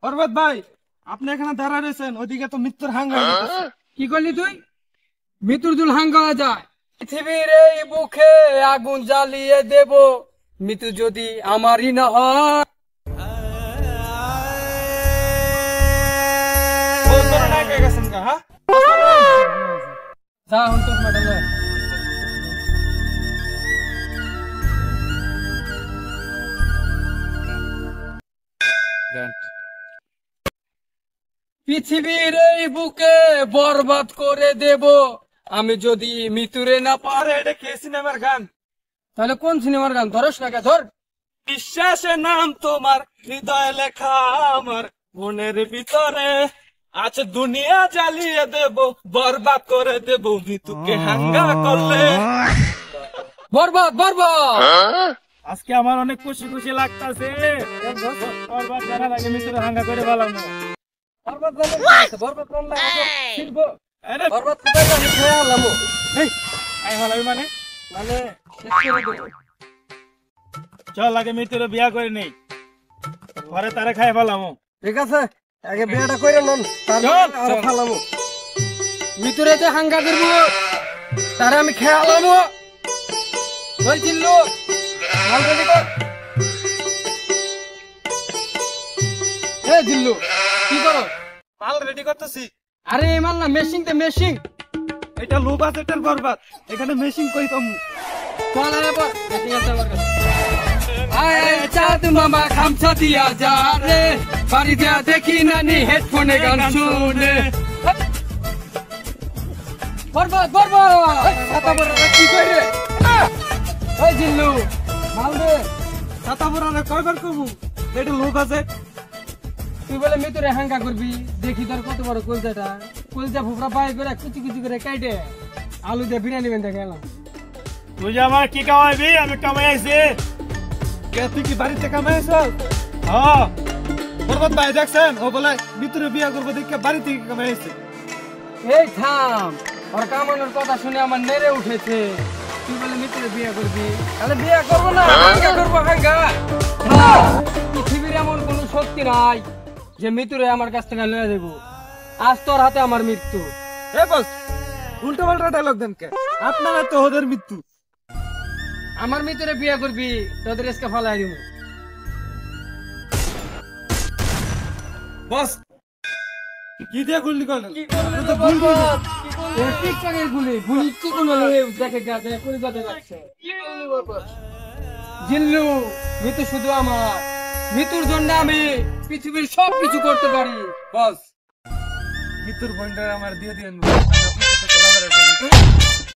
পর্বত ভাই, আপনি এখানে দাঁড়া রয়েছেন, ওইদিকে তো মৃত্যুর হাঙ্গা হইতেছে। কি করলি তুই? মৃত্যুর দুল হাঙ্গা যায়। পৃথিবীর এই বুকে আগুন জ্বালিয়ে দেব, মৃত্যু যদি আমারই না হয়। বহুত বড় নায়ক হয়ে গেছেন গা, হ্যাঁ? যা হন তোর ম্যাডাম। পৃথিবীর এই বুকে বরবাদ করে দেব আমি যদি মৃত্যুরে না পারে। আরে এটা কে সিনেমার গান? তাহলে কোন সিনেমার গান? ধরস না কে, ধর। বিশ্বাসের নাম তোমার, হৃদয় লেখা আমার মনের ভিতরে আছে, দুনিয়া জ্বালিয়ে দেব, বরবাদ করে দেব মৃত্যুকে হাঙ্গা করলে। বরবাদ বরবাদ। আজকে আমার অনেক খুশি খুশি লাগতাছে। বরবাদ জানা লাগে মৃত্যুর হাঙ্গা করে ভালাম। বরবাদ লাগে, বরবাদ কোন লাগে? শিখবো। আরে বরবাদ কোথায় যাবে? খেয়ে আলামো। এই আই ভালাই মানে মানে শেষ করে দেবো। চল আগে মৃত্যুর বিয়া করে নেই, পরে তারে খাই ভালামো। ঠিক আছে, আগে বিয়েটা করে নন, তারপর চল, আর চল। ফালামো। ভিতরে যে হাঙ্গা দেবো তারে আমি খেয়ে আলামো। ওই চিল্লু, মাল রেডি কর। এ জিল্লু, কি করো? মাল রেডি করতেছি। আরে এই মাল না, মেশিং তে মেশিং। এটা লো বাজেটের বরবাদ, এখানে মেশিন কই কম। চল এবার মেশিং আছে আমার কাছে। আয় আয় চাঁদ মামা খামছা দিয়া যা রে, বাড়ি যা দেখি নানি হেডফোনে গান শুনে। বরবাদ বরবাদ। ছাতা বরবাদ কি করে? ওই জিল্লু, মাল দে। ছাতা বরারে কয়বার কমু? এটা লো বাজেট। তুই বলে মৃত্যুরে হাঙ্গা করবি, দেখি তোর কত বড় কলজাটা। কলজা ফুফরা বাই করে কুচি কুচি করে কাটে আলু দিয়ে বিরিয়ানি বেঁধে গেলাম। তুই যে আমার কি কামাইবি? আমি কামাই আইছি। কে তুই কি বাড়িতে কামাই আইছ? হ্যাঁ, পর্বত ভাই দেখছেন, ও বলে ভিতরে বিয়া করবো দেখে বাড়ি থেকে কামাই আইছে। এই থাম, ওর কামানোর কথা শুনে আমার নেড়ে উঠেছে। তুই বলে মৃত্যুরে বিয়ে করবি, তাহলে বিয়ে করবো না, হাঙ্গা করবো হাঙ্গা। না, পৃথিবীর এমন কোন শক্তি নাই যে মৃত্যুরে আমার কাছ থেকে নিয়ে দেবো। আজ তোর হাতে আমার মৃত্যু। এ বস, উল্টো পাল্টা ডায়লগ দেন কে? আপনারা তো ওদের মৃত্যু। আমার মৃত্যুরে বিয়ে করবি, তোদের এসকে ফলাই দিব। বস, কি দিয়ে গুলি করলেন? কি করলি রে বরবাদ? এ টিকটকের গুলি, গুলি কি করলো রে? দেখে যা দেখে করে যাতে লাগছে। কি করলি বরবাদ? জিল্লু, মৃত্যু শুধু আমার। মৃত্যুর জন্য আমি পৃথিবীর সবকিছু করতে পারি। বস, মৃত্যুর ভন্ডার আমার দিয়ে দিয়েন।